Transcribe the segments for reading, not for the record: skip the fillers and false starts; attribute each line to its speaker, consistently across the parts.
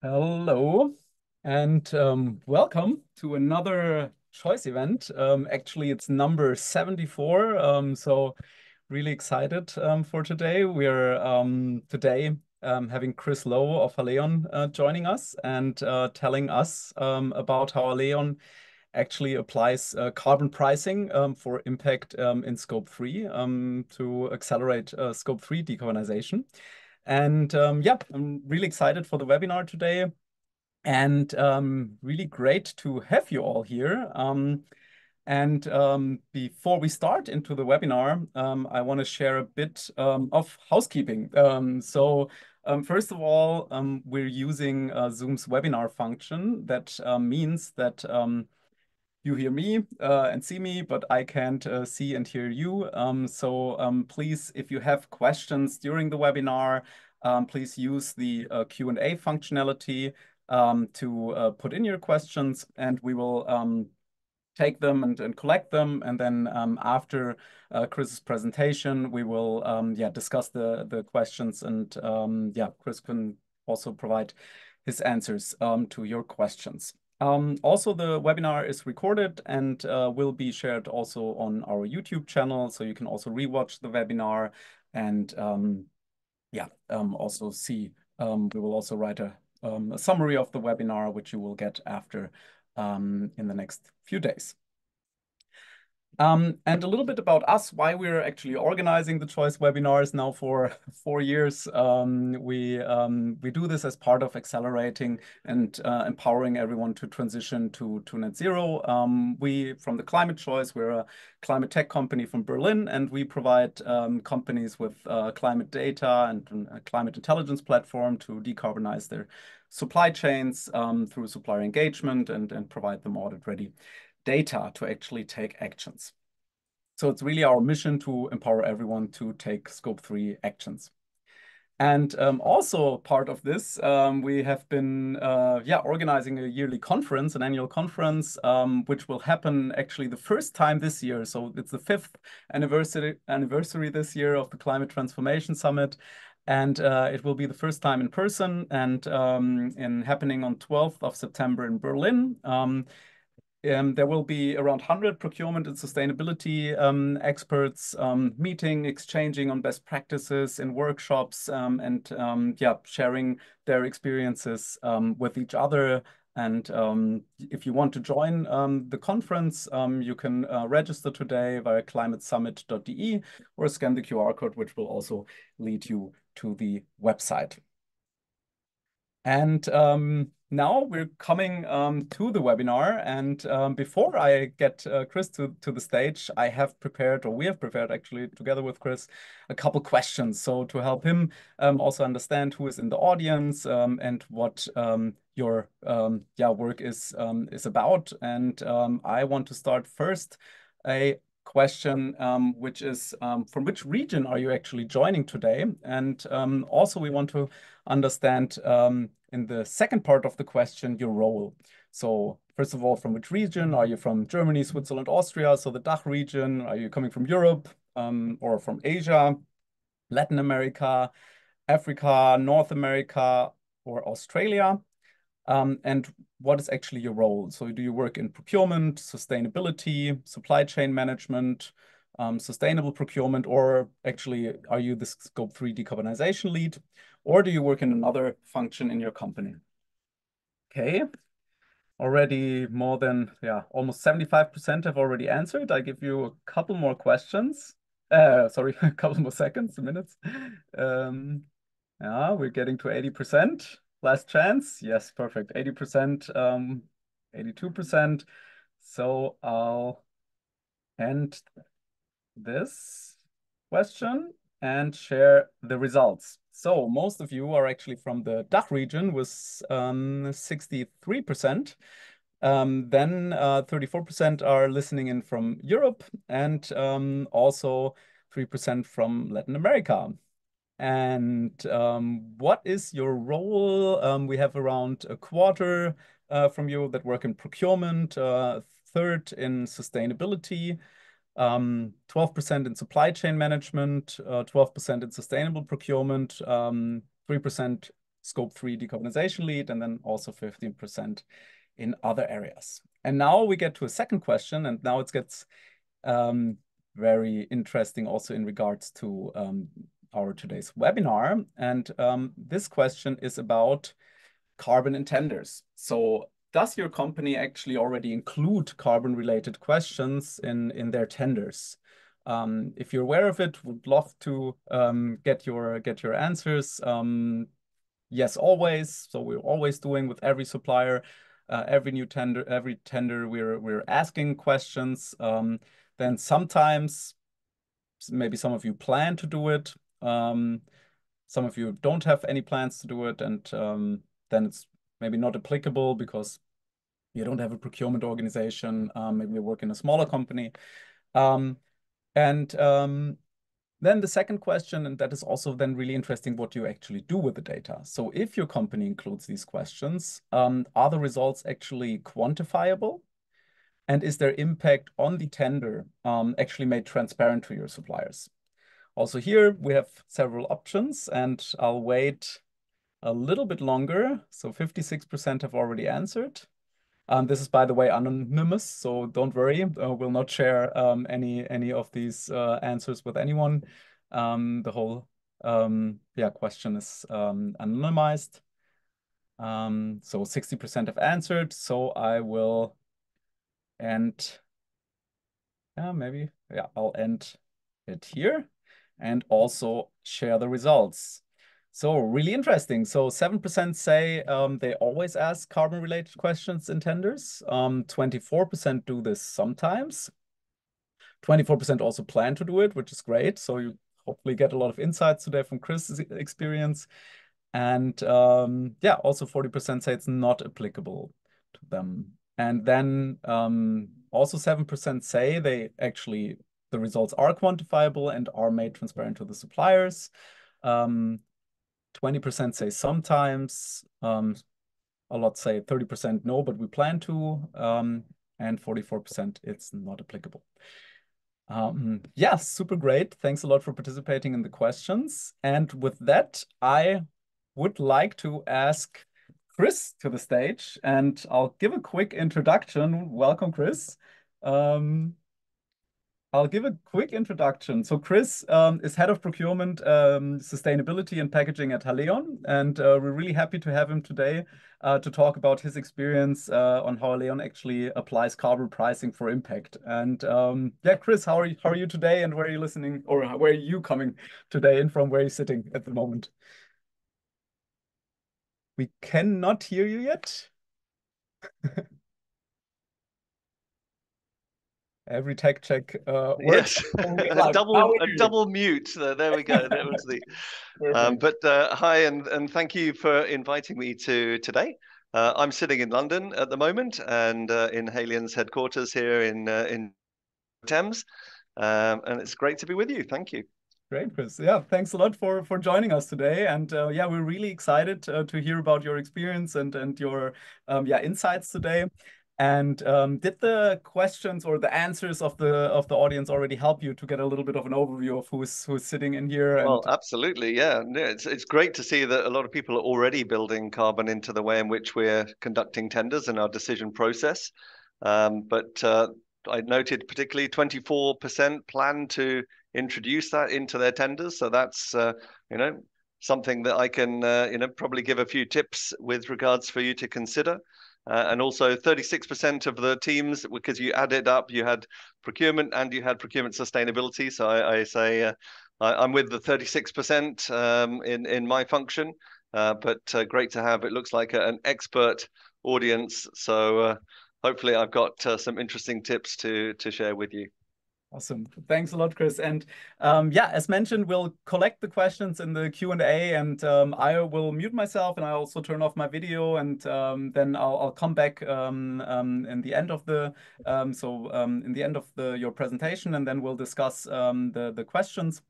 Speaker 1: Hello, and welcome to another choice event. Actually, it's number 74. So really excited for today. We're today having Chris Lowe of Haleon joining us and telling us about how Haleon actually applies carbon pricing for impact in Scope 3 to accelerate Scope 3 decarbonization. And yeah, I'm really excited for the webinar today and really great to have you all here. And before we start into the webinar, I want to share a bit of housekeeping. First of all, we're using Zoom's webinar function. That means that you hear me and see me, but I can't see and hear you. Please, if you have questions during the webinar, please use the Q&A functionality to put in your questions, and we will take them and collect them. And then after Chris's presentation, we will discuss the questions, and Chris can also provide his answers to your questions. Also, the webinar is recorded and will be shared also on our YouTube channel, so you can also rewatch the webinar and also see. We will also write a summary of the webinar, which you will get after in the next few days. And a little bit about us, why we're actually organizing the choice webinars now for 4 years. We do this as part of accelerating and empowering everyone to transition to net zero. We, from the Climate Choice, we're a climate tech company from Berlin, and we provide companies with climate data and a climate intelligence platform to decarbonize their supply chains through supplier engagement and provide them audit-ready data to actually take actions. So it's really our mission to empower everyone to take Scope 3 actions. And also part of this, we have been organizing a yearly conference, an annual conference, which will happen actually the first time this year. So it's the 5th anniversary this year of the Climate Transformation Summit. And it will be the first time in person and happening on 12th of September in Berlin. There will be around 100 procurement and sustainability experts meeting, exchanging on best practices in workshops, and sharing their experiences with each other. And if you want to join the conference, you can register today via climatesummit.de or scan the QR code, which will also lead you to the website. And now we're coming to the webinar. And before I get Chris to the stage, I have prepared, or we have prepared actually together with Chris, a couple questions. So to help him also understand who is in the audience and what your work is about. And I want to start first a question, which is from which region are you actually joining today? And also we want to understand in the second part of the question, your role. So first of all, from which region? Are you from Germany, Switzerland, Austria? So the DACH region. Are you coming from Europe or from Asia, Latin America, Africa, North America, or Australia? And what is actually your role? So do you work in procurement, sustainability, supply chain management, sustainable procurement, or actually are you the Scope 3 decarbonization lead, or do you work in another function in your company? Okay, already more than, almost 75% have already answered. I give you a couple more questions. Sorry, a couple more seconds, minutes. Yeah, we're getting to 80%. Last chance. Yes, perfect. 80%, 82%. So I'll end this question and share the results. So most of you are actually from the DACH region with 63%. Then 34% are listening in from Europe and also 3% from Latin America. And what is your role? We have around a quarter from you that work in procurement, third in sustainability, 12% in supply chain management, 12% in sustainable procurement, 3% Scope 3 decarbonization lead, and then also 15% in other areas. And now we get to a second question, and now it gets very interesting also in regards to our today's webinar. And this question is about carbon in tenders. So does your company actually already include carbon-related questions in their tenders? If you're aware of it, would love to get your answers. Yes, always. So we're always doing with every supplier, every tender, we're asking questions. Then sometimes, maybe some of you plan to do it. Some of you don't have any plans to do it, and then it's maybe not applicable because you don't have a procurement organization. Maybe you work in a smaller company. Then the second question, and that is also then really interesting, what you actually do with the data. So if your company includes these questions, are the results actually quantifiable? And is their impact on the tender actually made transparent to your suppliers? Also here, we have several options, and I'll wait a little bit longer. So 56% have already answered. This is, by the way, anonymous, so don't worry. We'll not share any of these answers with anyone. The whole question is anonymized. So 60% have answered. So I will end. I'll end it here and also share the results. So really interesting. So 7% say they always ask carbon-related questions in tenders. 24% do this sometimes. 24% also plan to do it, which is great. So you hopefully get a lot of insights today from Chris' experience. And also 40% say it's not applicable to them. And then also 7% say the results are quantifiable and are made transparent to the suppliers. 20% say sometimes, a lot say 30% no, but we plan to, and 44% it's not applicable. Super great. Thanks a lot for participating in the questions. And with that, I would like to ask Chris to the stage, and I'll give a quick introduction. Welcome, Chris. I'll give a quick introduction. So Chris is Head of Procurement, Sustainability and Packaging at Haleon, and we're really happy to have him today to talk about his experience on how Haleon actually applies carbon pricing for impact. And Chris, how are you today, and where are you listening, or where are you coming today in from? Where are you sitting at the moment? We cannot hear you yet. Every tech check works.
Speaker 2: Yes, a double mute. There we go. That was the. Hi, and thank you for inviting me to today. I'm sitting in London at the moment, and in Haleon's headquarters here in Thames, and it's great to be with you. Thank you.
Speaker 1: Great, Chris. Yeah, thanks a lot for joining us today. And we're really excited to hear about your experience and your insights today. And did the questions or the answers of the audience already help you to get a little bit of an overview of who's sitting in here?
Speaker 2: Well, absolutely, yeah. It's great to see that a lot of people are already building carbon into the way in which we're conducting tenders and our decision process. But I noted particularly 24% plan to introduce that into their tenders. So that's something that I can probably give a few tips with regards for you to consider. And also 36% of the teams, because you added up, you had procurement and you had procurement sustainability. So I say I'm with the 36% in my function, but great to have. It looks like an expert audience. So hopefully I've got some interesting tips to share with you.
Speaker 1: Awesome. Thanks a lot, Chris. And as mentioned, we'll collect the questions in the Q&A, and I will mute myself, and I also turn off my video, and then I'll come back in the end of your presentation, and then we'll discuss the questions.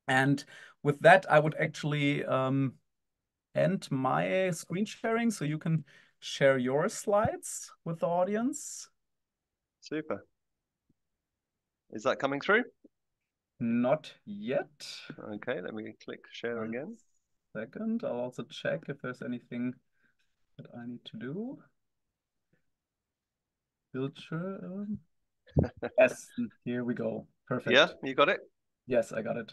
Speaker 1: And with that, I would actually end my screen sharing so you can share your slides with the audience.
Speaker 2: Super. Is that coming through?
Speaker 1: Not yet.
Speaker 2: Okay, let me click share again.
Speaker 1: second. I'll also check if there's anything that I need to do. Filter. Yes, here we go.
Speaker 2: Yeah,
Speaker 1: Perfect.
Speaker 2: you got it?
Speaker 1: Yes, I got it.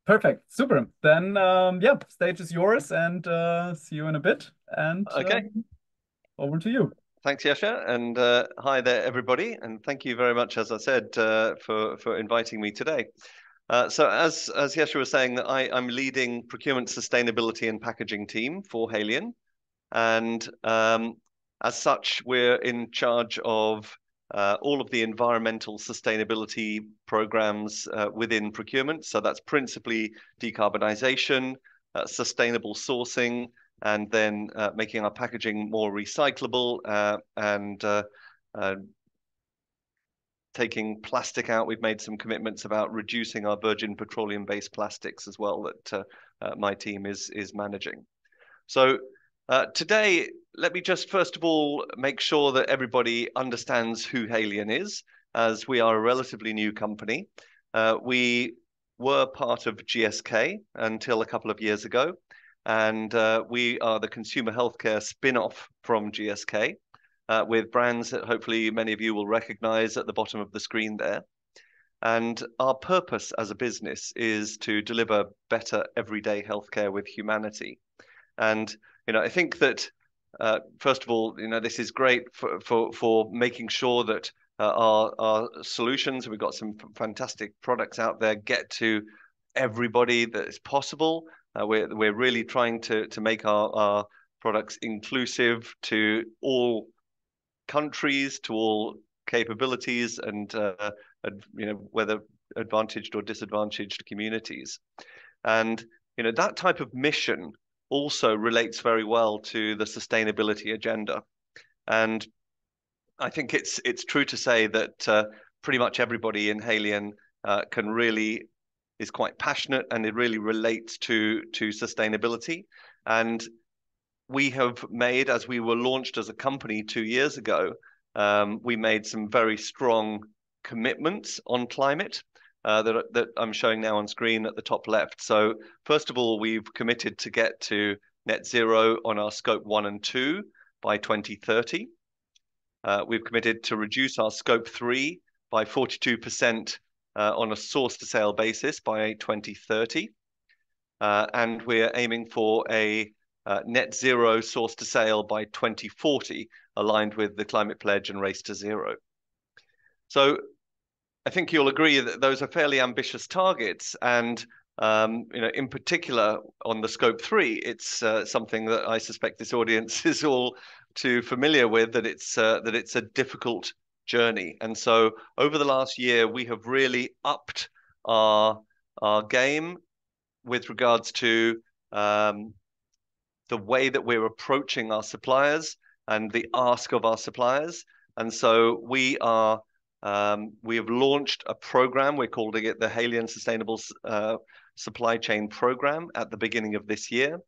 Speaker 1: Perfect. Super. Then, yeah, stage is yours and see you in a bit. And
Speaker 2: Okay.
Speaker 1: over to you.
Speaker 2: Thanks, Yasha, and hi there, everybody. And thank you very much, as I said, for inviting me today. So as Yasha was saying, that I'm leading Procurement Sustainability and Packaging team for Haleon. And as such, we're in charge of all of the environmental sustainability programs within procurement. So that's principally decarbonization, sustainable sourcing, and then making our packaging more recyclable and taking plastic out. We've made some commitments about reducing our virgin petroleum-based plastics as well that my team is managing. So today, let me just first of all make sure that everybody understands who Haleon is, as we are a relatively new company. We were part of GSK until a couple of years ago, and we are the consumer healthcare spin-off from GSK, with brands that hopefully many of you will recognize at the bottom of the screen there. And our purpose as a business is to deliver better everyday healthcare with humanity. And I think that first of all, this is great for making sure that our solutions, we've got some fantastic products out there, get to everybody that is possible. We're really trying to make our products inclusive to all countries, to all capabilities, and whether advantaged or disadvantaged communities. And that type of mission also relates very well to the sustainability agenda. And I think it's true to say that pretty much everybody in Haleon is quite passionate, and it really relates to sustainability. And we have made, as we were launched as a company 2 years ago, we made some very strong commitments on climate that I'm showing now on screen at the top left. So first of all, we've committed to get to net zero on our scope 1 and 2 by 2030. We've committed to reduce our scope 3 by 42% on a source to sale basis by 2030. And we're aiming for a net zero source to sale by 2040, aligned with the Climate Pledge and Race to Zero. So I think you'll agree that those are fairly ambitious targets, and in particular on the scope 3, it's something that I suspect this audience is all too familiar with. That it's a difficult journey, and so over the last year we have really upped our game with regards to the way that we're approaching our suppliers and the ask of our suppliers. And so we have launched a program. We're calling it the Haleon Sustainable Supply Chain Program at the beginning of this year.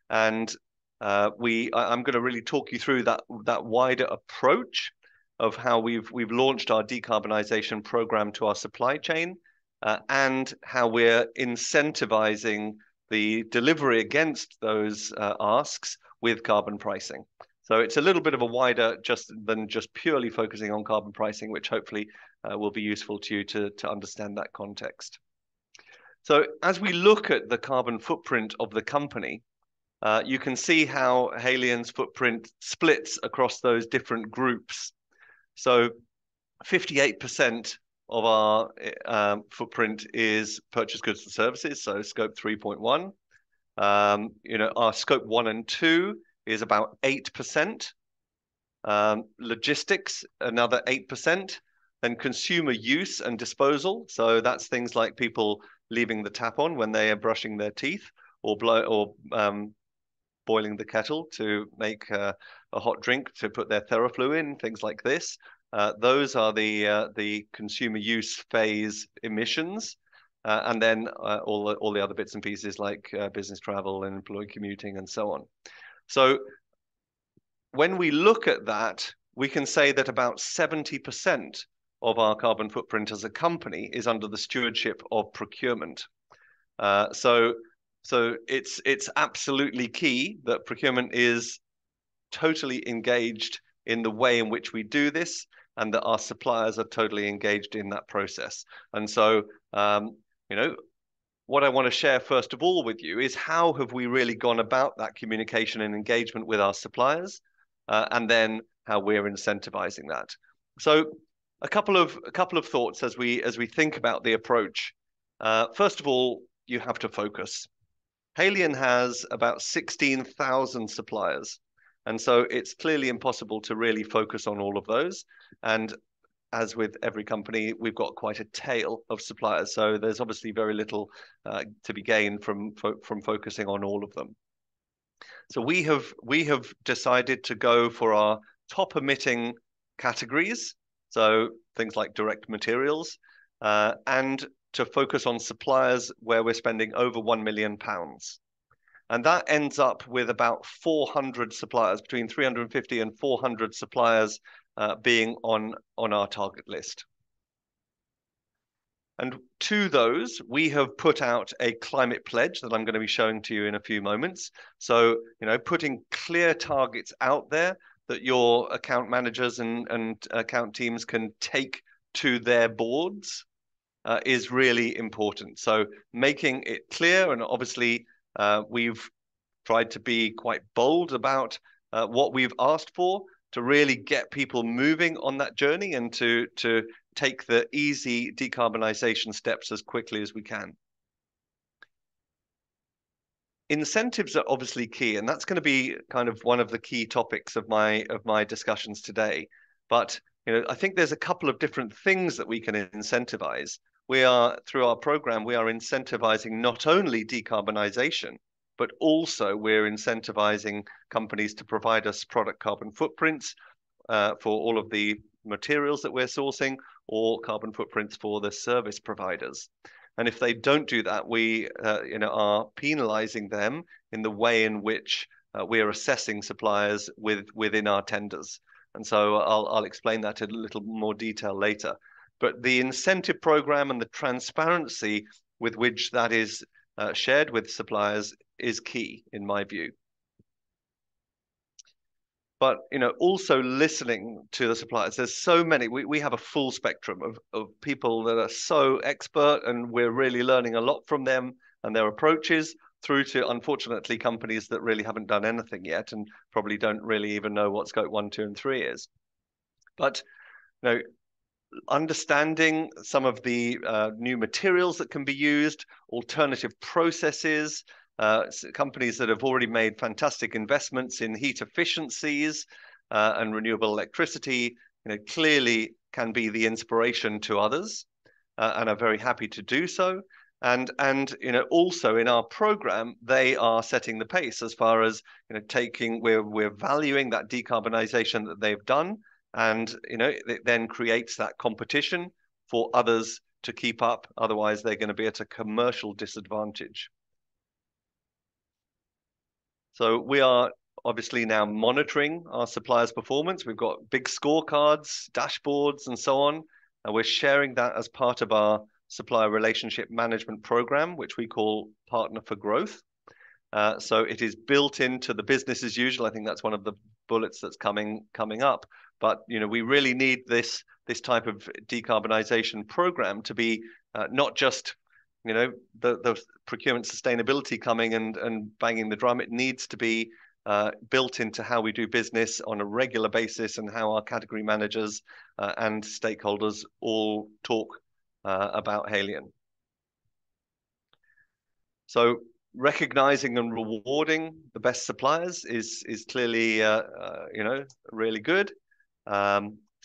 Speaker 2: And I'm going to really talk you through that wider approach of how we've launched our decarbonization program to our supply chain, and how we're incentivizing the delivery against those asks with carbon pricing. So it's a little bit of a wider than just purely focusing on carbon pricing, which hopefully will be useful to you to understand that context. So as we look at the carbon footprint of the company, you can see how Haleon's footprint splits across those different groups. So 58% of our footprint is purchased goods and services, so scope 3.1. Our scope 1 and 2 is about 8%. Logistics, another 8%. Then consumer use and disposal. So that's things like people leaving the tap on when they are brushing their teeth, or boiling the kettle to make a hot drink to put their TheraFlu in, things like this. Those are the consumer use phase emissions. And then all the other bits and pieces like business travel and employee commuting and so on. So when we look at that, we can say that about 70% of our carbon footprint as a company is under the stewardship of procurement. So So it's absolutely key that procurement is totally engaged in the way in which we do this, and that our suppliers are totally engaged in that process. And so, you know, what I want to share first of all with you is how have we really gone about that communication and engagement with our suppliers, and then how we're incentivizing that. So, a couple of thoughts as we think about the approach. First of all, you have to focus. Haleon has about 16,000 suppliers. And so it's clearly impossible to really focus on all of those. And as with every company, we've got quite a tail of suppliers. So there's obviously very little to be gained from focusing on all of them. So we have decided to go for our top emitting categories. So things like direct materials, and to focus on suppliers where we're spending over £1 million. And that ends up with about 400 suppliers, between 350 and 400 suppliers being on our target list. And to those, we have put out a climate pledge that I'm going to be showing to you in a few moments. So, putting clear targets out there that your account managers and account teams can take to their boards is really important. So making it clear, and obviously we've tried to be quite bold about what we've asked for to really get people moving on that journey and to take the easy decarbonization steps as quickly as we can. Incentives are obviously key, and that's going to be kind of one of the key topics of my discussions today. But I think there's a couple of different things that we can incentivize. Through our program, we are incentivizing not only decarbonization, but also we're incentivizing companies to provide us product carbon footprints for all of the materials that we're sourcing, or carbon footprints for the service providers. And if they don't do that, we are penalizing them in the way in which we are assessing suppliers within our tenders. And so I'll explain that in a little more detail later. But the incentive program and the transparency with which that is shared with suppliers is key, in my view. But also listening to the suppliers. There's so many. We have a full spectrum of people that are so expert, and we're really learning a lot from them and their approaches, through to, unfortunately, companies that really haven't done anything yet and probably don't really even know what scope 1, 2, and 3 is. But understanding some of the new materials that can be used, alternative processes, companies that have already made fantastic investments in heat efficiencies and renewable electricity, clearly can be the inspiration to others, and are very happy to do so. And also in our program, they are setting the pace as far as we're valuing that decarbonization that they've done, and it then creates that competition for others to keep up. Otherwise, they're going to be at a commercial disadvantage. So we are obviously now monitoring our suppliers' performance. We've got big scorecards, dashboards, and so on. And we're sharing that as part of our supplier relationship management program, which we call Partner for Growth. So it is built into the business as usual. I think that's one of the bullets that's coming up. But we really need this type of decarbonization program to be not just the procurement sustainability coming and banging the drum. It needs to be built into how we do business on a regular basis, and how our category managers and stakeholders all talk about Haleon. So recognizing and rewarding the best suppliers is clearly really good.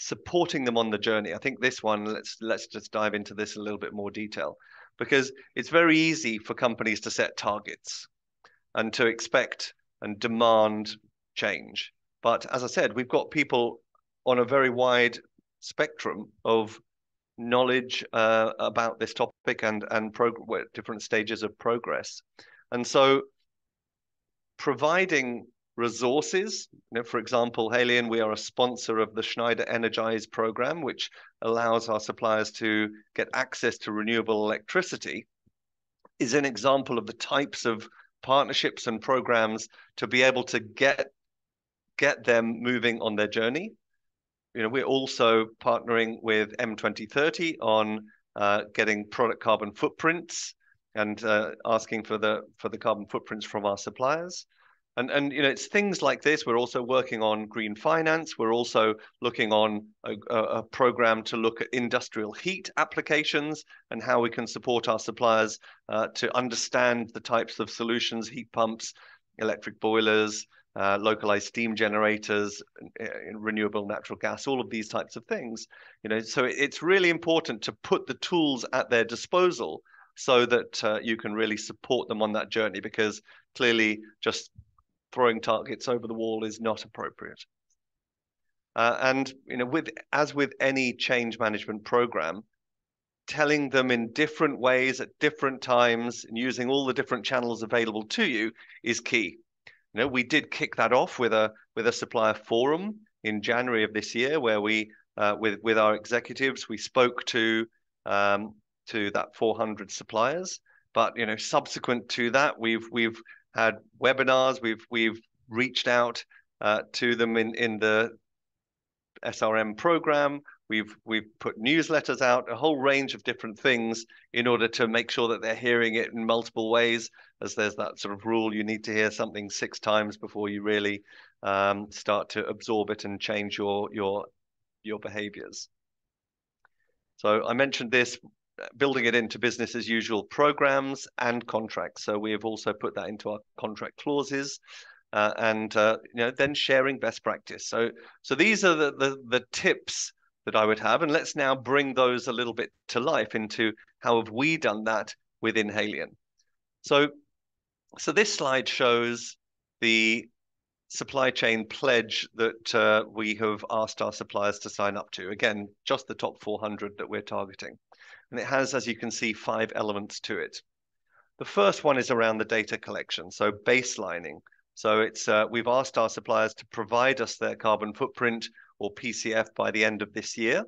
Speaker 2: Supporting them on the journey. I think this one, let's just dive into this a little bit more detail, because it's very easy for companies to set targets and to expect and demand change. But as I said, we've got people on a very wide spectrum of knowledge about this topic and different stages of progress. And so providing resources, for example, Haleon, we are a sponsor of the Schneider Energize program, which allows our suppliers to get access to renewable electricity. is an example of the types of partnerships and programs to be able to get them moving on their journey. You know, we're also partnering with M2030 on getting product carbon footprints and asking for the carbon footprints from our suppliers. And you know, it's things like this. We're also working on green finance. We're also looking on a program to look at industrial heat applications and how we can support our suppliers to understand the types of solutions, heat pumps, electric boilers, localized steam generators, renewable natural gas, all of these types of things. You know, so it's really important to put the tools at their disposal so that you can really support them on that journey, because clearly just throwing targets over the wall is not appropriate. And you know, as with any change management program, telling them in different ways at different times and using all the different channels available to you is key. You know, we did kick that off with a supplier forum in January of this year, where we with our executives, we spoke to that 400 suppliers. But you know, subsequent to that, we've had webinars, we've reached out to them in the SRM program. We've put newsletters out, a whole range of different things in order to make sure that they're hearing it in multiple ways, as there's that sort of rule, you need to hear something 6 times before you really start to absorb it and change your behaviors. So I mentioned this, building it into business as usual programs and contracts. So we have also put that into our contract clauses. And you know, then sharing best practice. So these are the tips that I would have, and let's now bring those a little bit to life into how have we done that within Haleon. So this slide shows the supply chain pledge that we have asked our suppliers to sign up to. Again, just the top 400 that we're targeting, and it has, as you can see, 5 elements to it. The first one is around the data collection, so baselining. So it's we've asked our suppliers to provide us their carbon footprint, or PCF, by the end of this year.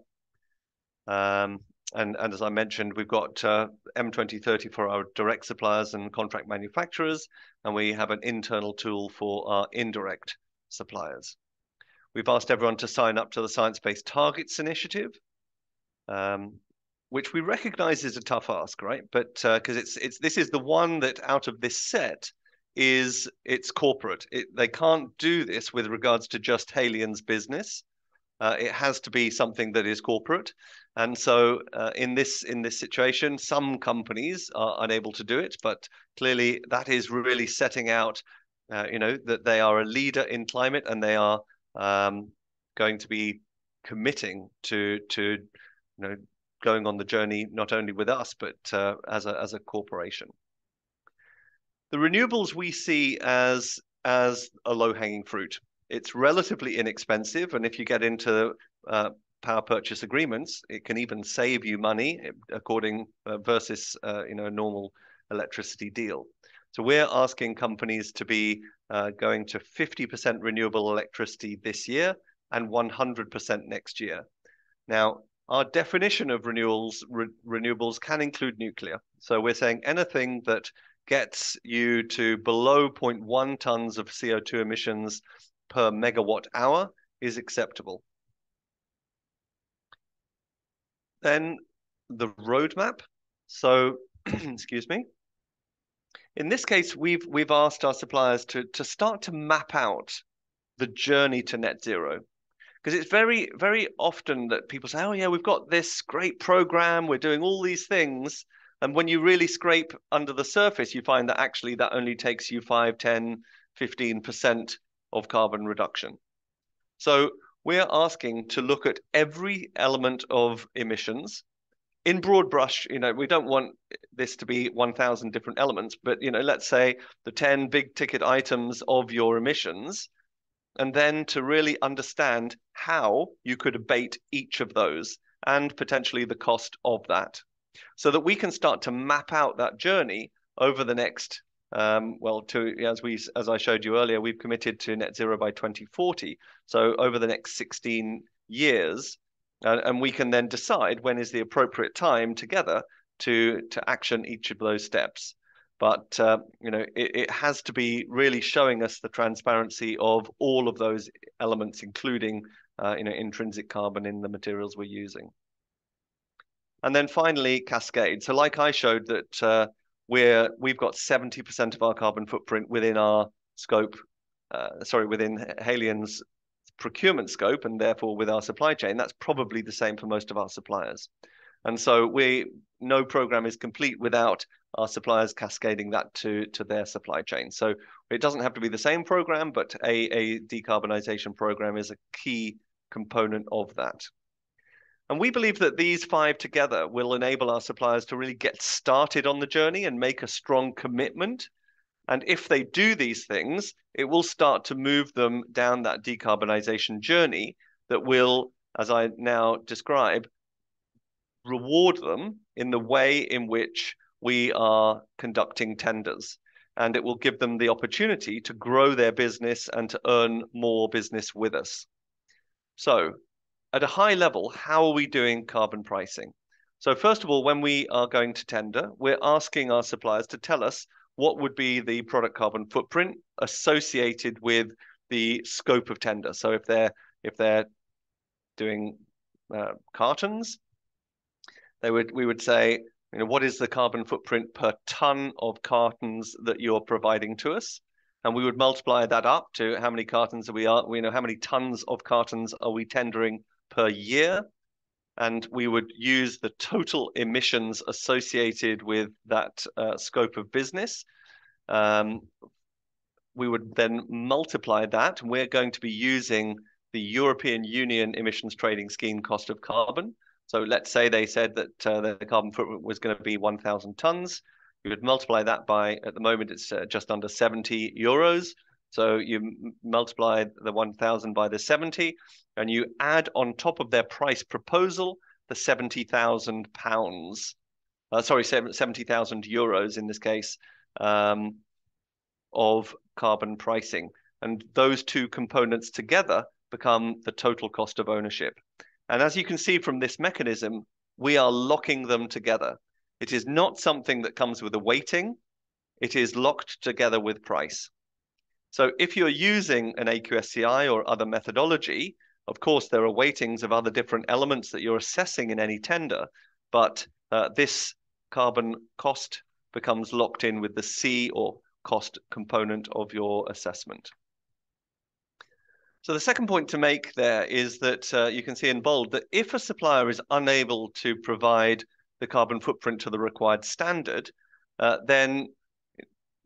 Speaker 2: And as I mentioned, we've got M2030 for our direct suppliers and contract manufacturers, and we have an internal tool for our indirect suppliers. We've asked everyone to sign up to the Science Based Targets initiative, which we recognize is a tough ask, right? But because this is the one that out of this set it's corporate. They can't do this with regards to just Haleon's business. It has to be something that is corporate. And so in this situation, some companies are unable to do it, but clearly that is really setting out, you know, that they are a leader in climate, and they are going to be committing to you know, going on the journey not only with us, but as a corporation. The renewables we see as a low-hanging fruit. It's relatively inexpensive, and if you get into power purchase agreements, it can even save you money according versus you know, a normal electricity deal. So we're asking companies to be going to 50% renewable electricity this year and 100% next year. Now, our definition of renewables can include nuclear. So we're saying anything that gets you to below 0.1 tons of CO2 emissions per megawatt hour is acceptable. Then the roadmap. So, excuse me. In this case, we've asked our suppliers to start to map out the journey to net zero. Because it's very, very often that people say, oh yeah, we've got this great program, we're doing all these things. And when you really scrape under the surface, you find that actually that only takes you 5, 10, 15% of carbon reduction. So we're asking to look at every element of emissions in broad brush. You know, we don't want this to be 1,000 different elements, but you know, let's say the 10 big ticket items of your emissions, and then to really understand how you could abate each of those and potentially the cost of that, so that we can start to map out that journey over the next, as I showed you earlier, we've committed to net zero by 2040. So over the next 16 years, and we can then decide when is the appropriate time together to action each of those steps. But it has to be really showing us the transparency of all of those elements, including intrinsic carbon in the materials we're using. And then finally, cascade. So like I showed that we've got 70% of our carbon footprint within our scope, within Haleon's procurement scope, and therefore with our supply chain. That's probably the same for most of our suppliers. And so no program is complete without our suppliers cascading that to their supply chain. So it doesn't have to be the same program, but a decarbonization program is a key component of that. And we believe that these 5 together will enable our suppliers to really get started on the journey and make a strong commitment. And if they do these things, it will start to move them down that decarbonization journey that will, as I now describe, reward them in the way in which we are conducting tenders. And it will give them the opportunity to grow their business and to earn more business with us. So, at a high level, how are we doing carbon pricing? So first of all, when we are going to tender, we're asking our suppliers to tell us what would be the product carbon footprint associated with the scope of tender. So if they're doing cartons, we would say, what is the carbon footprint per ton of cartons that you're providing to us? And we would multiply that up to how many cartons how many tons of cartons are we tendering per year, and we would use the total emissions associated with that scope of business. We would then multiply that, and we're going to be using the European Union Emissions Trading Scheme cost of carbon. So let's say they said that the carbon footprint was going to be 1,000 tons. You would multiply that by, at the moment, it's just under 70 euros. So you multiply the 1,000 by the 70, and you add on top of their price proposal the 70,000 pounds, 70,000 euros in this case, of carbon pricing. And those two components together become the total cost of ownership. And as you can see from this mechanism, we are locking them together. It is not something that comes with a weighting. It is locked together with price. So if you're using an AQSCI or other methodology, of course, there are weightings of other different elements that you're assessing in any tender, but this carbon cost becomes locked in with the C or cost component of your assessment. So the second point to make there is that you can see in bold that if a supplier is unable to provide the carbon footprint to the required standard, then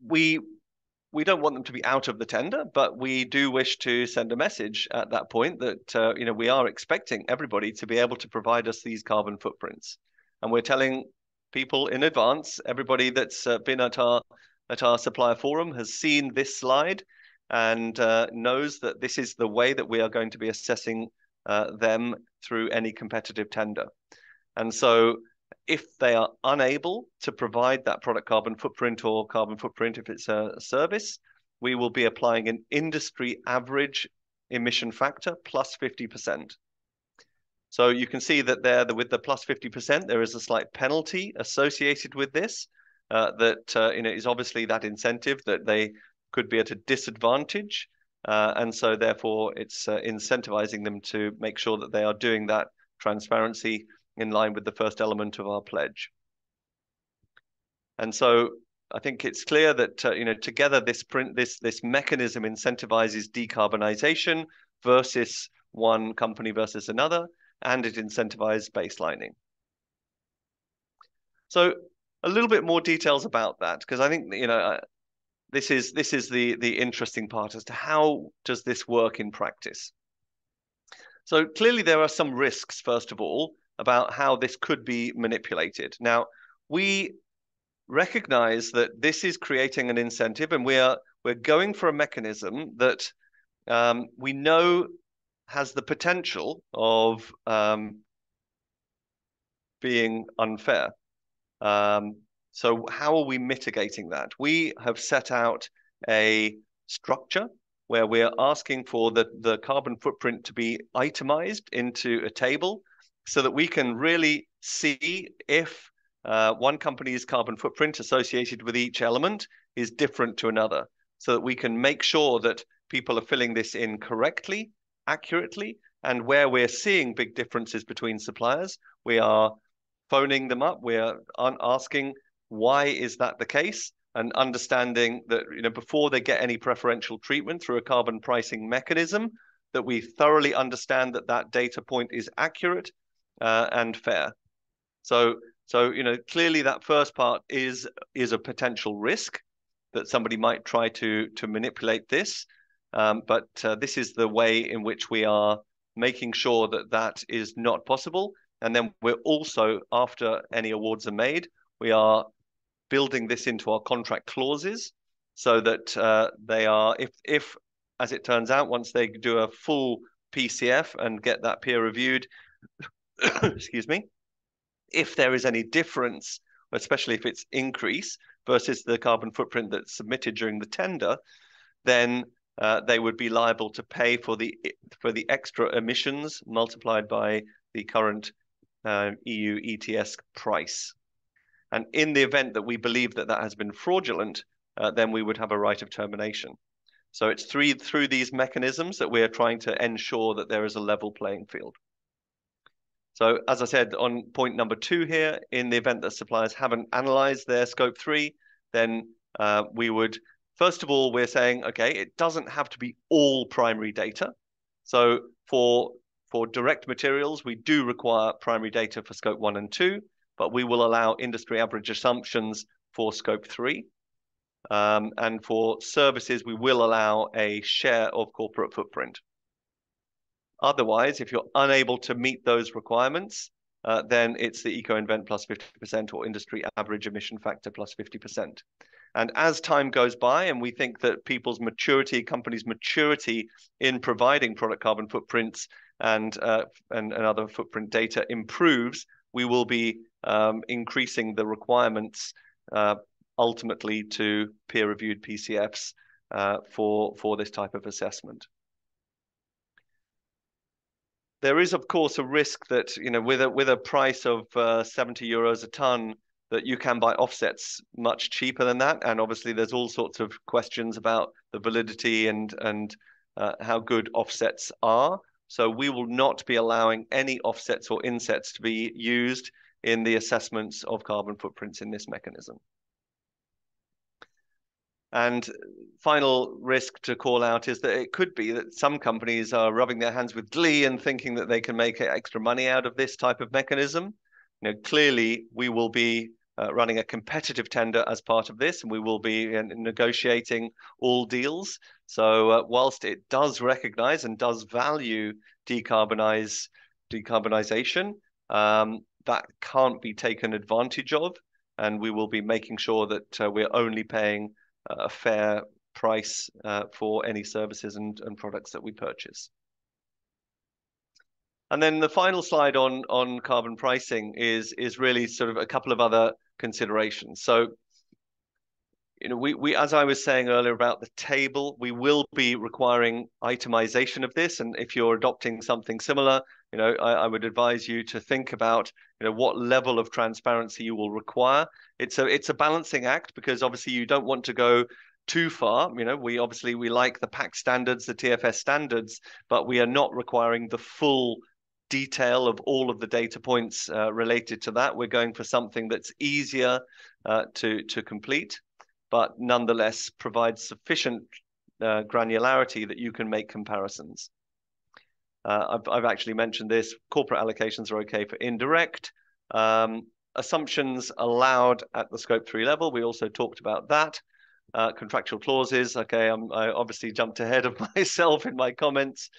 Speaker 2: we don't want them to be out of the tender, but we do wish to send a message at that point that we are expecting everybody to be able to provide us these carbon footprints, and we're telling people in advance. Everybody that's been at our supplier forum has seen this slide and knows that this is the way that we are going to be assessing them through any competitive tender. And so if they are unable to provide that product carbon footprint or carbon footprint if it's a service, we will be applying an industry average emission factor plus 50%. So you can see that there, with the plus 50%, there is a slight penalty associated with this. Is obviously that incentive that they could be at a disadvantage. And so therefore it's incentivizing them to make sure that they are doing that transparency in line with the first element of our pledge. And so I think it's clear that together this mechanism incentivizes decarbonization versus one company versus another, and it incentivizes baselining. So a little bit more details about that, because I think this is the interesting part as to how does this work in practice. So clearly there are some risks, first of all, about how this could be manipulated. Now, we recognize that this is creating an incentive, and we're going for a mechanism that we know has the potential of being unfair. So how are we mitigating that? We have set out a structure where we're asking for the carbon footprint to be itemized into a table so that we can really see if one company's carbon footprint associated with each element is different to another, so that we can make sure that people are filling this in correctly, accurately, and where we're seeing big differences between suppliers, we are phoning them up, we are asking why is that the case, and understanding that, you know, before they get any preferential treatment through a carbon pricing mechanism, that we thoroughly understand that that data point is accurate and fair. So you know, clearly that first part is a potential risk that somebody might try to manipulate this, but this is the way in which we are making sure that that is not possible. And then we're also, after any awards are made, we are building this into our contract clauses so that they are, if as it turns out, once they do a full PCF and get that peer reviewed, excuse me, if there is any difference, especially if it's increase versus the carbon footprint that's submitted during the tender, then they would be liable to pay for the extra emissions multiplied by the current EU ETS price. And in the event that we believe that that has been fraudulent, then we would have a right of termination. So it's through these mechanisms that we are trying to ensure that there is a level playing field. So as I said, on point number 2 here, in the event that suppliers haven't analyzed their scope 3, then we would, first of all, we're saying, okay, it doesn't have to be all primary data. So for direct materials, we do require primary data for scope 1 and 2, but we will allow industry average assumptions for scope 3. And for services, we will allow a share of corporate footprint. Otherwise, if you're unable to meet those requirements, then it's the eco-invent plus 50% or industry average emission factor plus 50%. And as time goes by, and we think that people's maturity, companies' maturity in providing product carbon footprints and other footprint data improves, we will be increasing the requirements ultimately to peer-reviewed PCFs for this type of assessment. There is, of course, a risk that, you know, with a price of 70 euros a ton, that you can buy offsets much cheaper than that. And obviously, there's all sorts of questions about the validity and how good offsets are. So we will not be allowing any offsets or insets to be used in the assessments of carbon footprints in this mechanism. And final risk to call out is that it could be that some companies are rubbing their hands with glee and thinking that they can make extra money out of this type of mechanism. You know, clearly we will be running a competitive tender as part of this, and we will be negotiating all deals. So whilst it does recognize and does value decarbonization, that can't be taken advantage of, and we will be making sure that we're only paying a fair price for any services and products that we purchase. And then the final slide on carbon pricing is really sort of a couple of other considerations. So, you know, we as I was saying earlier about the table, we will be requiring itemization of this. And if you're adopting something similar, you know, I would advise you to think about, you know, what level of transparency you will require. It's a balancing act, because obviously you don't want to go too far. You know, we like the PAC standards, the TFS standards, but we are not requiring the full detail of all of the data points related to that. We're going for something that's easier to complete, but nonetheless provides sufficient granularity that you can make comparisons. I've actually mentioned this. Corporate allocations are okay for indirect. Assumptions allowed at the scope 3 level. We also talked about that. Contractual clauses. Okay, I obviously jumped ahead of myself in my comments.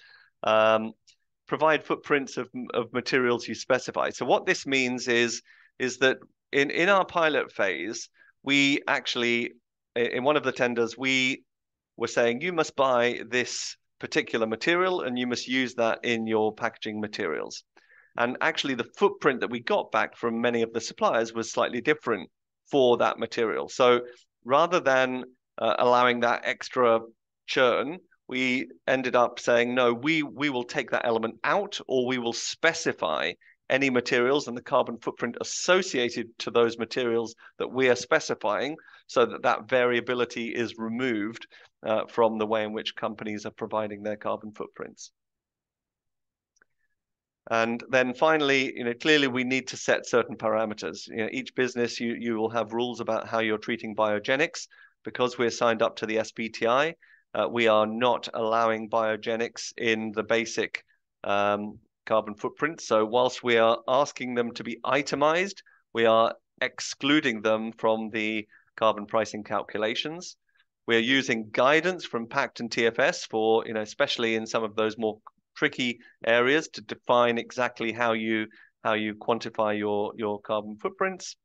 Speaker 2: Provide footprints of materials you specify. So what this means is that in our pilot phase, we actually, in one of the tenders, we were saying you must buy this particular material and you must use that in your packaging materials. And actually the footprint that we got back from many of the suppliers was slightly different for that material. So rather than allowing that extra churn, we ended up saying, no, we will take that element out, or we will specify any materials and the carbon footprint associated to those materials that we are specifying, so that that variability is removed from the way in which companies are providing their carbon footprints. And then finally, clearly we need to set certain parameters. Each business, you will have rules about how you're treating biogenics. Because we're signed up to the SBTi, we are not allowing biogenics in the basic carbon footprint. So whilst we are asking them to be itemized, we are excluding them from the carbon pricing calculations. We're using guidance from PACT and TFS for, especially in some of those more tricky areas, to define exactly how you quantify your carbon footprints.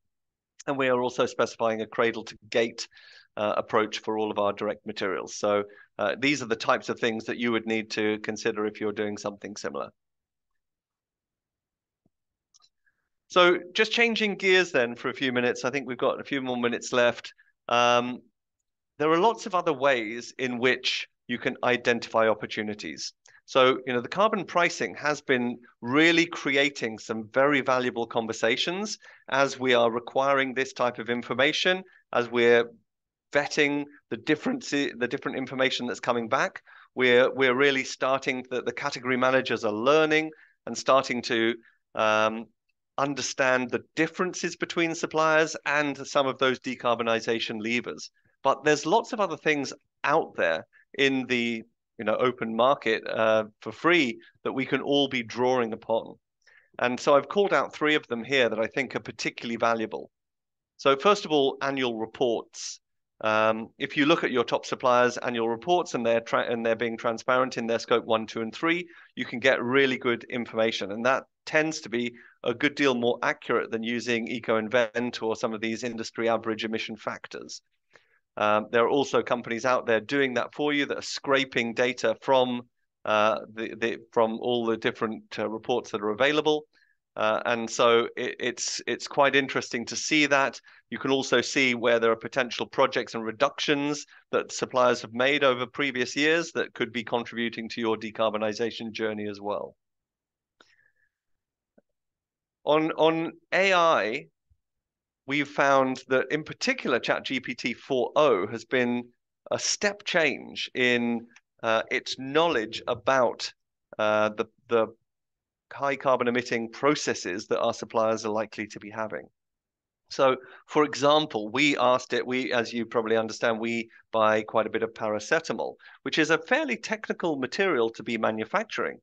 Speaker 2: And we are also specifying a cradle to gate approach for all of our direct materials. So these are the types of things that you would need to consider if you're doing something similar. So just changing gears then for a few minutes, I think we've got a few more minutes left. There are lots of other ways in which you can identify opportunities. So, the carbon pricing has been really creating some very valuable conversations as we are requiring this type of information, as we're vetting the different information that's coming back. We're really starting, the category managers are learning and starting to understand the differences between suppliers and some of those decarbonization levers. But there's lots of other things out there in the open market for free that we can all be drawing upon. And so I've called out 3 of them here that I think are particularly valuable. So first of all, annual reports. If you look at your top suppliers' annual reports and they're being transparent in their scope 1, 2, and 3, you can get really good information. And that tends to be a good deal more accurate than using EcoInvent or some of these industry average emission factors. There are also companies out there doing that for you that are scraping data from from all the different reports that are available. And so it's quite interesting to see that. You can also see where there are potential projects and reductions that suppliers have made over previous years that could be contributing to your decarbonization journey as well. On AI, we've found that in particular ChatGPT 4.0 has been a step change in its knowledge about the high carbon emitting processes that our suppliers are likely to be having. So, for example, we asked it, as you probably understand, we buy quite a bit of paracetamol, which is a fairly technical material to be manufacturing.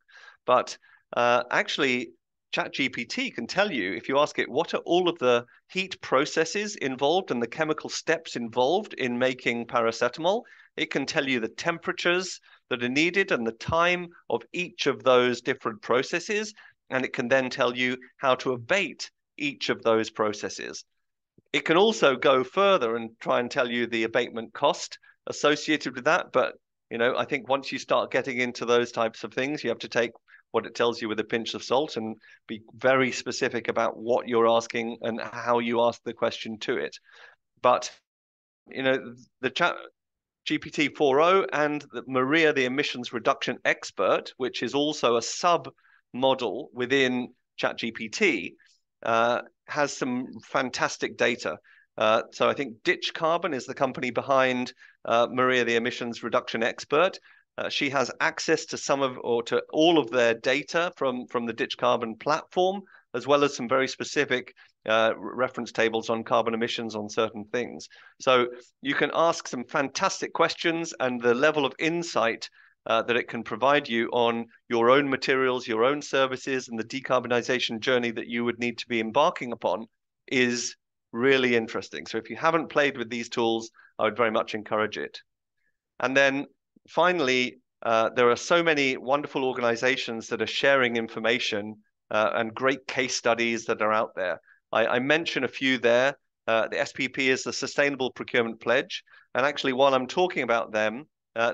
Speaker 2: But actually, ChatGPT can tell you, if you ask it, what are all of the heat processes involved and the chemical steps involved in making paracetamol? It can tell you the temperatures that are needed and the time of each of those different processes. And it can then tell you how to abate each of those processes. It can also go further and try and tell you the abatement cost associated with that. But, I think once you start getting into those types of things, you have to take what it tells you with a pinch of salt and be very specific about what you're asking and how you ask the question to it. But, the GPT 4.0 and the Maria, the emissions reduction expert, which is also a sub model within ChatGPT, has some fantastic data. So I think Ditch Carbon is the company behind Maria, the emissions reduction expert. She has access to to all of their data from the Ditch Carbon platform, as well as some very specific reference tables on carbon emissions on certain things. So you can ask some fantastic questions, and the level of insight that it can provide you on your own materials, your own services, and the decarbonization journey that you would need to be embarking upon is really interesting. So if you haven't played with these tools, I would very much encourage it. And then finally, there are so many wonderful organizations that are sharing information and great case studies that are out there. I mention a few there. The SPP is the Sustainable Procurement Pledge. And actually, while I'm talking about them,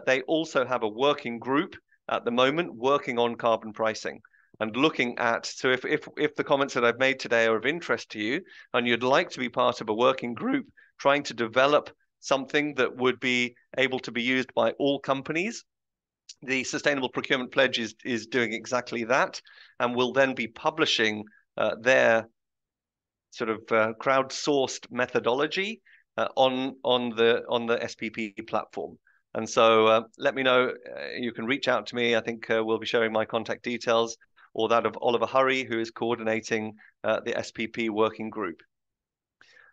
Speaker 2: they also have a working group at the moment working on carbon pricing and looking at, so if the comments that I've made today are of interest to you and you'd like to be part of a working group trying to develop something that would be able to be used by all companies, the Sustainable Procurement Pledge is doing exactly that, and will then be publishing their sort of crowdsourced methodology on the SPP platform. And so let me know. You can reach out to me. I think we'll be sharing my contact details, or that of Oliver Hurry, who is coordinating the SPP working group.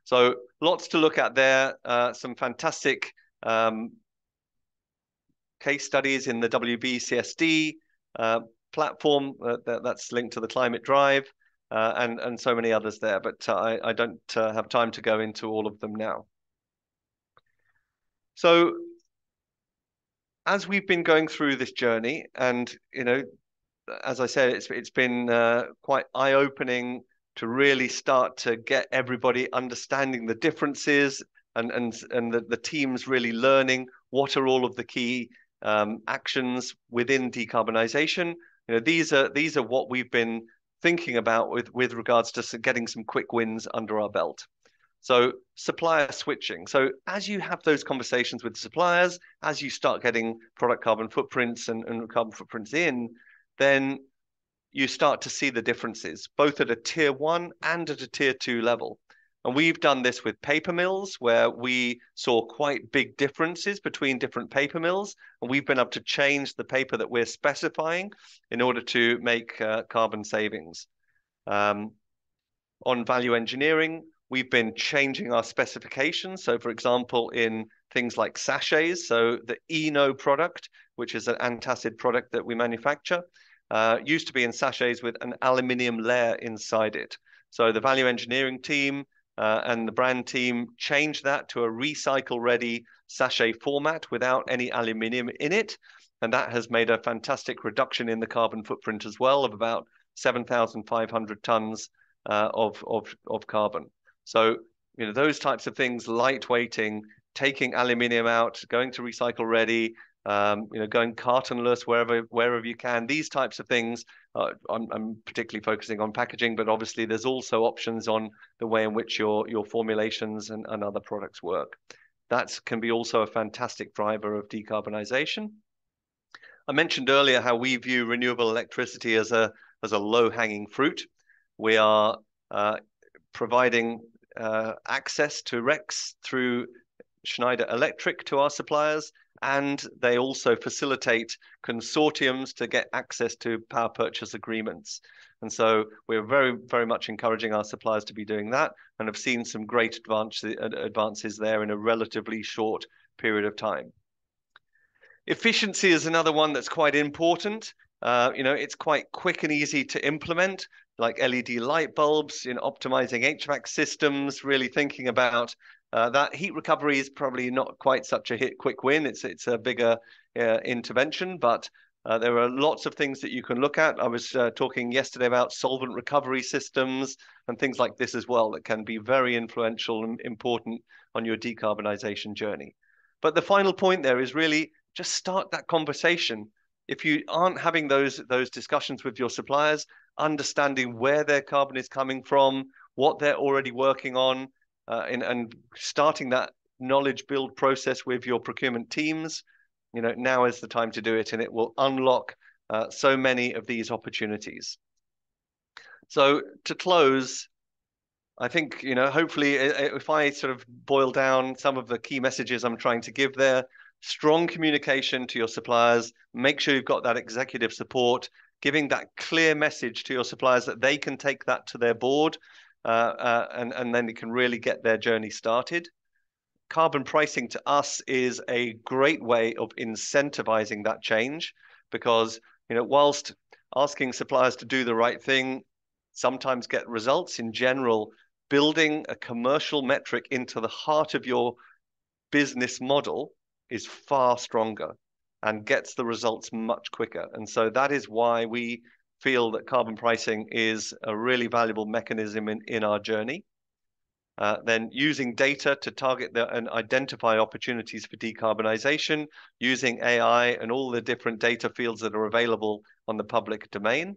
Speaker 2: So lots to look at there. Some fantastic case studies in the WBCSD platform that's linked to the Climate Drive, and so many others there. But I don't have time to go into all of them now. So as we've been going through this journey, and as I said, it's been quite eye-opening to really start to get everybody understanding the differences, and the teams really learning what are all of the key actions within decarbonisation. These are what we've been thinking about with regards to getting some quick wins under our belt. So supplier switching. So as you have those conversations with suppliers, as you start getting product carbon footprints and carbon footprints in, then you start to see the differences, both at a tier 1 and at a tier 2 level. And we've done this with paper mills, where we saw quite big differences between different paper mills, and we've been able to change the paper that we're specifying in order to make carbon savings. On value engineering, we've been changing our specifications. So for example, in things like sachets, so the Eno product, which is an antacid product that we manufacture, used to be in sachets with an aluminium layer inside it. So the value engineering team and the brand team changed that to a recycle-ready sachet format without any aluminium in it. And that has made a fantastic reduction in the carbon footprint as well, of about 7,500 tons of carbon. So, those types of things, lightweighting, taking aluminium out, going to recycle ready, going cartonless wherever you can. These types of things, I'm particularly focusing on packaging, but obviously there's also options on the way in which your formulations and other products work. That can be also a fantastic driver of decarbonisation. I mentioned earlier how we view renewable electricity as a low-hanging fruit. We are providing access to RECs through Schneider Electric to our suppliers, and they also facilitate consortiums to get access to power purchase agreements. And so we're very, very much encouraging our suppliers to be doing that, and have seen some great advances there in a relatively short period of time. Efficiency is another one that's quite important. It's quite quick and easy to implement, like LED light bulbs, optimizing HVAC systems, really thinking about that. Heat recovery is probably not quite such a quick win. It's a bigger intervention, but there are lots of things that you can look at. I was talking yesterday about solvent recovery systems and things like this as well that can be very influential and important on your decarbonisation journey. But the final point there is really just start that conversation. If you aren't having those discussions with your suppliers, understanding where their carbon is coming from, what they're already working on, and starting that knowledge build process with your procurement teams, now is the time to do it, and it will unlock so many of these opportunities. So to close, I think, hopefully if I sort of boil down some of the key messages I'm trying to give there: strong communication to your suppliers, make sure you've got that executive support, giving that clear message to your suppliers that they can take that to their board, and then they can really get their journey started. Carbon pricing to us is a great way of incentivizing that change, because, whilst asking suppliers to do the right thing sometimes get results, in general, building a commercial metric into the heart of your business model is far stronger and gets the results much quicker. And so that is why we feel that carbon pricing is a really valuable mechanism in our journey. Then using data to target and identify opportunities for decarbonisation, using AI and all the different data fields that are available on the public domain,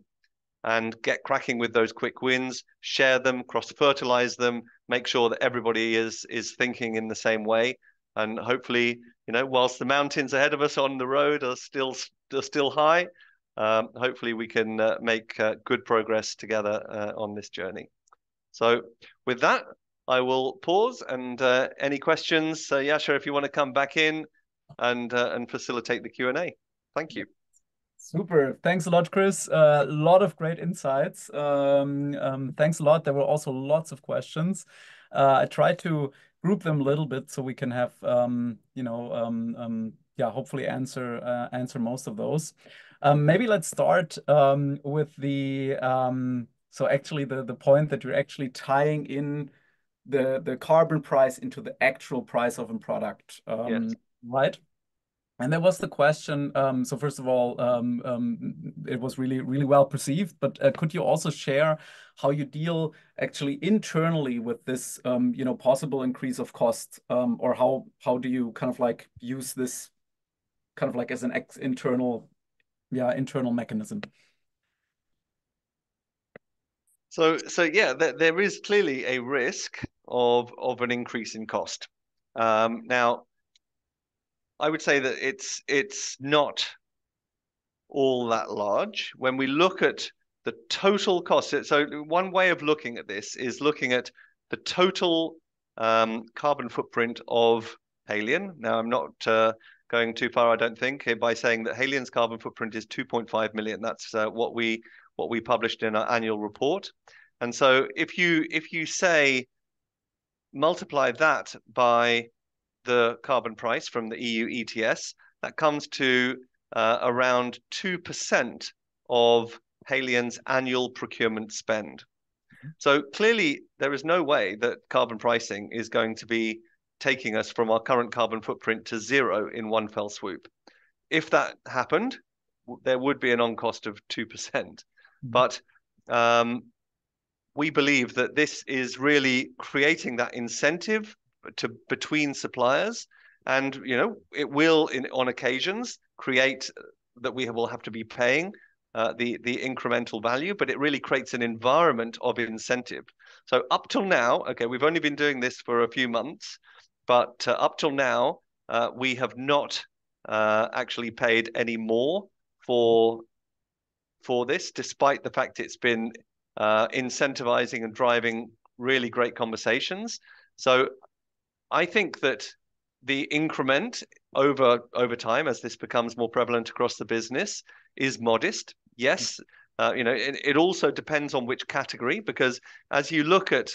Speaker 2: and get cracking with those quick wins, share them, cross-fertilize them, make sure that everybody is thinking in the same way. And hopefully, whilst the mountains ahead of us on the road are still high, hopefully we can make good progress together on this journey. So with that, I will pause, and any questions, Yasha, if you want to come back in and facilitate the Q&A. Thank you.
Speaker 1: Super. Thanks a lot, Chris. A lot of great insights. Thanks a lot. There were also lots of questions. I tried to group them a little bit so we can have, yeah, hopefully answer most of those. Maybe let's start with the so actually the point that you're actually tying in the carbon price into the actual price of a product,
Speaker 2: Yes.
Speaker 1: right? And there was the question. So first of all, it was really, really well perceived. But could you also share how you deal actually internally with this, possible increase of cost, or how do you kind of like use this kind of like as an internal mechanism?
Speaker 2: So yeah, there is clearly a risk of an increase in cost. Now, I would say that it's not all that large. When we look at the total cost, so one way of looking at this is looking at the total carbon footprint of Haleon. Now, I'm not going too far, I don't think, by saying that Haleon's carbon footprint is 2.5 million. That's what we published in our annual report. And so if you say multiply that by the carbon price from the EU ETS, that comes to around 2% of Haleon's annual procurement spend. So clearly, there is no way that carbon pricing is going to be taking us from our current carbon footprint to zero in one fell swoop. If that happened, there would be an on cost of 2%. But we believe that this is really creating that incentive between suppliers, and it will on occasions create that we will have to be paying the incremental value, but it really creates an environment of incentive. So up till now, okay, we've only been doing this for a few months, but up till now we have not actually paid any more for this, despite the fact it's been incentivizing and driving really great conversations. So I think that the increment over time, as this becomes more prevalent across the business, is modest. Yes, it also depends on which category, because as you look at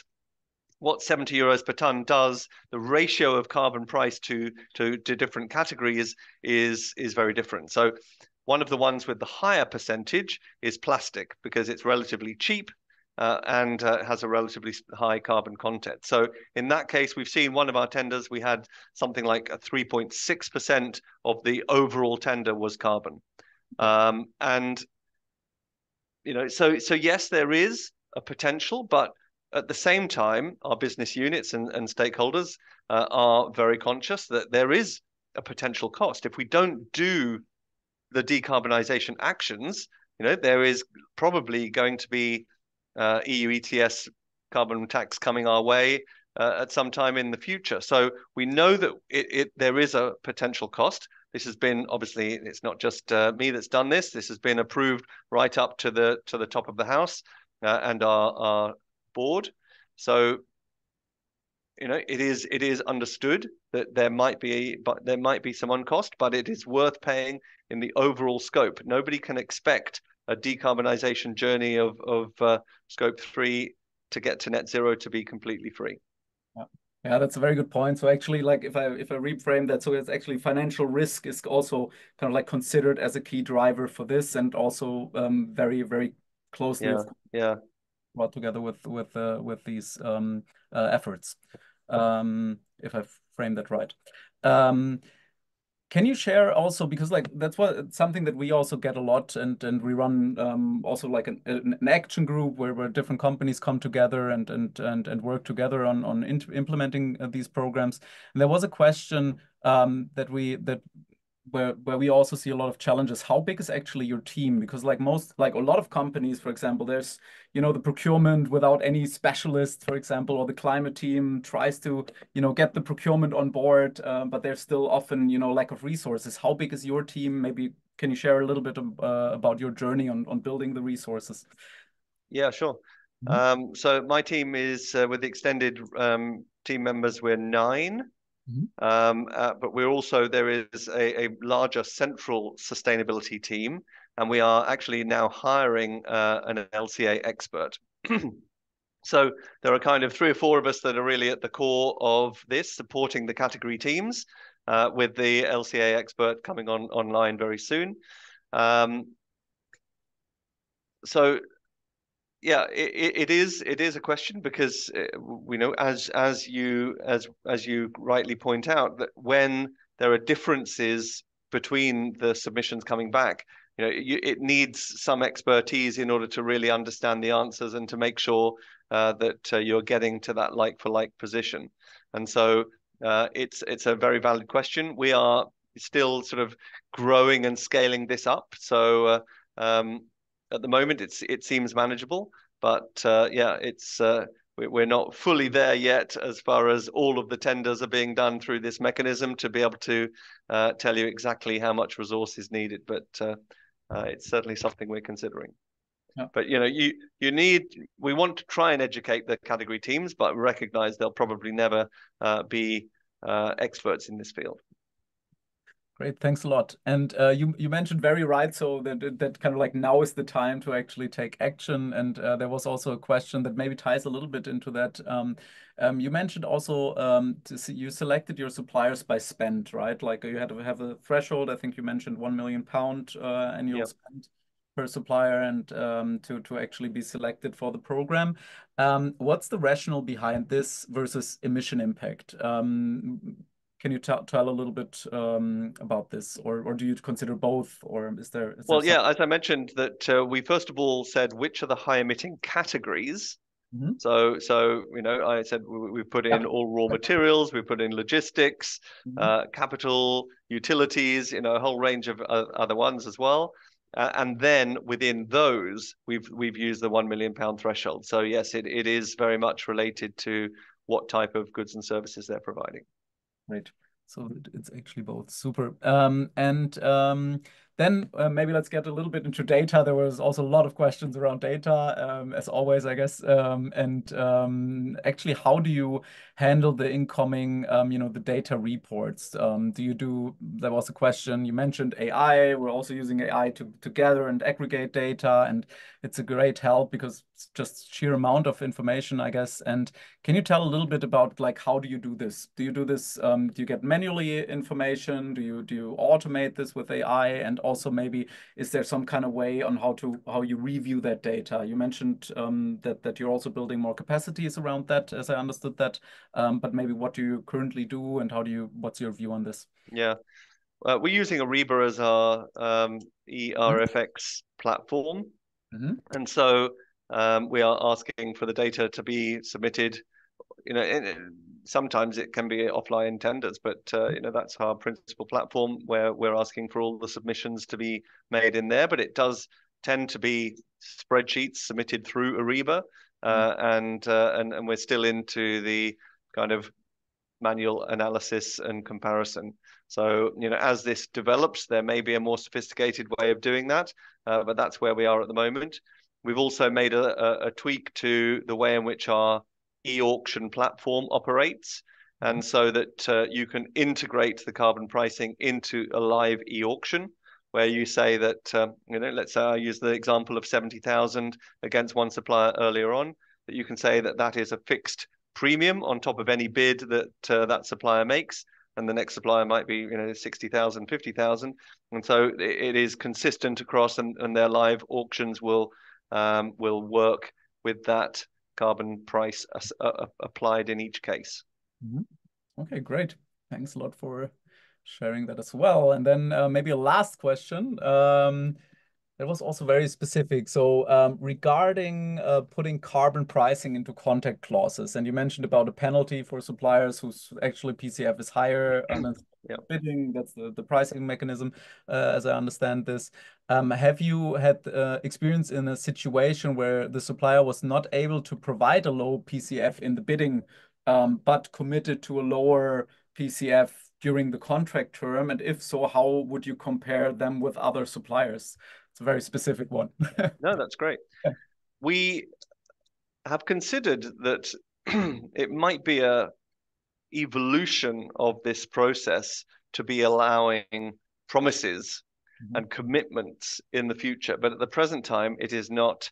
Speaker 2: what 70 euros per ton does, the ratio of carbon price to different categories is very different. So one of the ones with the higher percentage is plastic, because it's relatively cheap and has a relatively high carbon content. So in that case, we've seen one of our tenders, we had something like a 3.6% of the overall tender was carbon. And so yes, there is a potential, but at the same time, our business units and stakeholders are very conscious that there is a potential cost. If we don't do the decarbonization actions, there is probably going to be EU ETS carbon tax coming our way at some time in the future. So we know that there is a potential cost. This has been, obviously, it's not just me that's done this. This has been approved right up to the top of the house and our board. So it is understood that there might be some on cost, but it is worth paying in the overall scope. Nobody can expect a decarbonization journey of scope 3 to get to net zero to be completely free.
Speaker 1: Yeah, that's a very good point. So actually, like if I reframe that, so it's actually financial risk is also kind of like considered as a key driver for this, and also very, very closely brought together with these efforts. If I frame that right. Can you share also, because like that's something that we also get a lot, and we run also like an action group where different companies come together and work together on implementing these programs. And there was a question where we also see a lot of challenges. How big is actually your team? Because like a lot of companies, for example, there's the procurement without any specialists, for example, or the climate team tries to get the procurement on board, but there's still often lack of resources. How big is your team? Maybe can you share a little bit about your journey on building the resources?
Speaker 2: Yeah, sure. So my team is with the extended team members, we're 9. But we're also, there is a larger central sustainability team, and we are actually now hiring an LCA expert. So there are kind of 3 or 4 of us that are really at the core of this, supporting the category teams, with the LCA expert coming online very soon. So yeah, it is a question, because we know, as you rightly point out, that when there are differences between the submissions coming back, it needs some expertise in order to really understand the answers and to make sure that you're getting to that like for like position. And so it's a very valid question. We are still sort of growing and scaling this up. So at the moment, it seems manageable, but yeah, we're not fully there yet as far as all of the tenders are being done through this mechanism to be able to tell you exactly how much resource is needed. But it's certainly something we're considering.
Speaker 1: Yeah.
Speaker 2: But we want to try and educate the category teams, but recognize they'll probably never be experts in this field.
Speaker 1: Great, thanks a lot. And you mentioned very right, so that kind of like now is the time to actually take action. And there was also a question that maybe ties a little bit into that. You mentioned also you selected your suppliers by spend, right? Like you had to have a threshold. I think you mentioned £1 million annual spend per supplier, and to actually be selected for the program. What's the rationale behind this versus emission impact? Can you tell a little bit about this, or do you consider both, or is there?
Speaker 2: Well, yeah, as I mentioned, that we first of all said which are the high emitting categories. So I said we put in all raw materials, we put in logistics, capital, utilities, a whole range of other ones as well. And then within those, we've used the £1 million threshold. So yes, it is very much related to what type of goods and services they're providing.
Speaker 1: Right. So it's actually both. Super. Then maybe let's get a little bit into data. There was also a lot of questions around data, as always, I guess. Actually, how do you handle the incoming, the data reports? There was a question, you mentioned AI. We're also using AI to gather and aggregate data, and it's a great help because it's just sheer amount of information, I guess. And can you tell a little bit about like how do you do this? Do you do this? Do you get manually information? Do you automate this with AI? And also maybe is there some kind of way on how you review that data? You mentioned that you're also building more capacities around that, as I understood that. But maybe what do you currently do, and what's your view on this?
Speaker 2: Yeah, we're using Ariba as our ERFX platform, and so we are asking for the data to be submitted. Sometimes it can be offline tenders, but that's our principal platform where we're asking for all the submissions to be made in there. But it does tend to be spreadsheets submitted through Ariba, and we're still into the kind of manual analysis and comparison. So, as this develops, there may be a more sophisticated way of doing that, but that's where we are at the moment. We've also made a tweak to the way in which our e-auction platform operates, and so that you can integrate the carbon pricing into a live e-auction, where you say that, let's say I use the example of 70,000 against one supplier earlier on, that you can say that is a fixed premium on top of any bid that that supplier makes, and the next supplier might be 60,000, 50,000, and so it is consistent across, and their live auctions will work with that carbon price applied in each case.
Speaker 1: Okay, great. Thanks a lot for sharing that as well. And then maybe a last question. That was also very specific. So regarding putting carbon pricing into contact clauses, and you mentioned about a penalty for suppliers whose actually PCF is higher than bidding. That's the pricing mechanism, as I understand this. Have you had experience in a situation where the supplier was not able to provide a low PCF in the bidding, but committed to a lower PCF during the contract term? And if so, how would you compare them with other suppliers? It's a very specific one.
Speaker 2: No, that's great. We have considered that it might be a evolution of this process to be allowing promises and commitments in the future. But at the present time, it is not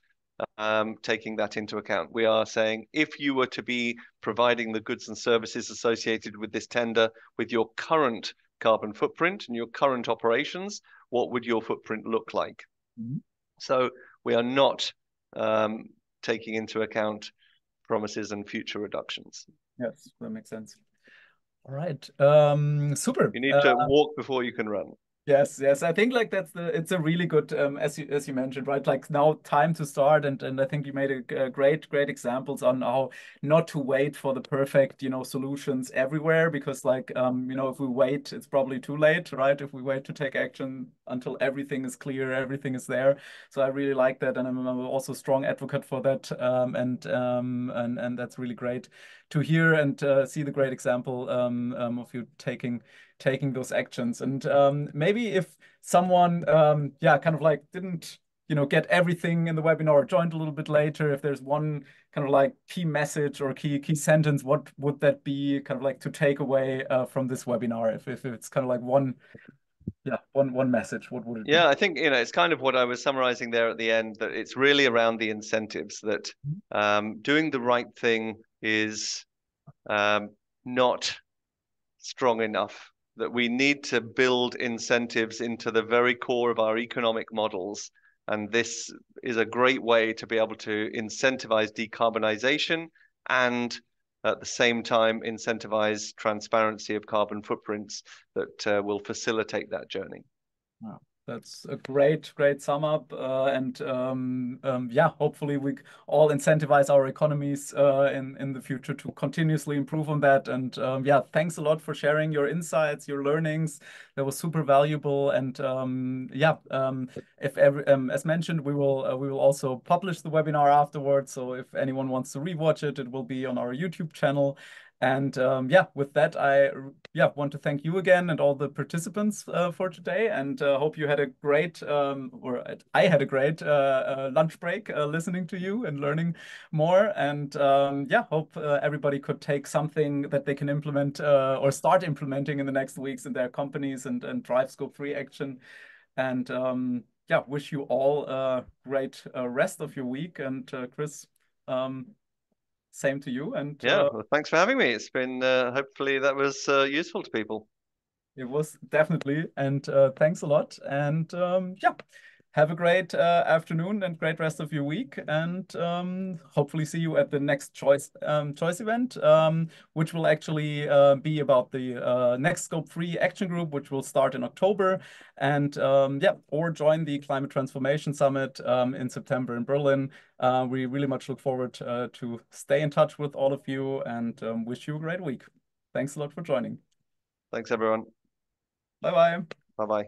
Speaker 2: taking that into account. We are saying if you were to be providing the goods and services associated with this tender with your current carbon footprint and your current operations, what would your footprint look like?
Speaker 1: Mhm.
Speaker 2: So we are not taking into account promises and future reductions.
Speaker 1: Yes, that makes sense. All right. Super.
Speaker 2: You need to walk before you can run.
Speaker 1: Yes, yes. I think like it's a really good as you mentioned, right? Like now time to start, and I think you made a great examples on how not to wait for the perfect, solutions everywhere, because like if we wait, it's probably too late, right? If we wait to take action until everything is clear, everything is there. So I really like that, and I'm also a strong advocate for that. And that's really great to hear and see the great example of you taking those actions. And maybe if someone, kind of like didn't, get everything in the webinar or joined a little bit later, if there's one kind of like key message or key sentence, what would that be kind of like to take away from this webinar? If it's kind of like one message, what would it be?
Speaker 2: Yeah, I think it's kind of what I was summarizing there at the end, that it's really around the incentives, that doing the right thing is not strong enough, that we need to build incentives into the very core of our economic models. And this is a great way to be able to incentivize decarbonization and at the same time incentivize transparency of carbon footprints that will facilitate that journey.
Speaker 1: Wow. That's a great sum up. Hopefully we all incentivize our economies in the future to continuously improve on that. And thanks a lot for sharing your insights, your learnings. That was super valuable. And as mentioned, we will also publish the webinar afterwards. So if anyone wants to rewatch it, it will be on our YouTube channel. And with that, I want to thank you again and all the participants for today, and hope you had a great, or I had a great lunch break listening to you and learning more. And hope everybody could take something that they can implement or start implementing in the next weeks in their companies and drive scope 3 action. And wish you all a great rest of your week. And Chris, same to you. And
Speaker 2: well, thanks for having me. It's been hopefully that was useful to people.
Speaker 1: it was definitely. And thanks a lot. And have a great afternoon and great rest of your week. And hopefully see you at the next choice event, which will actually be about the next Scope 3 action group, which will start in October. And or join the Climate Transformation Summit in September in Berlin. We really much look forward to stay in touch with all of you, and wish you a great week. Thanks a lot for joining.
Speaker 2: Thanks, everyone.
Speaker 1: Bye bye.
Speaker 2: Bye bye.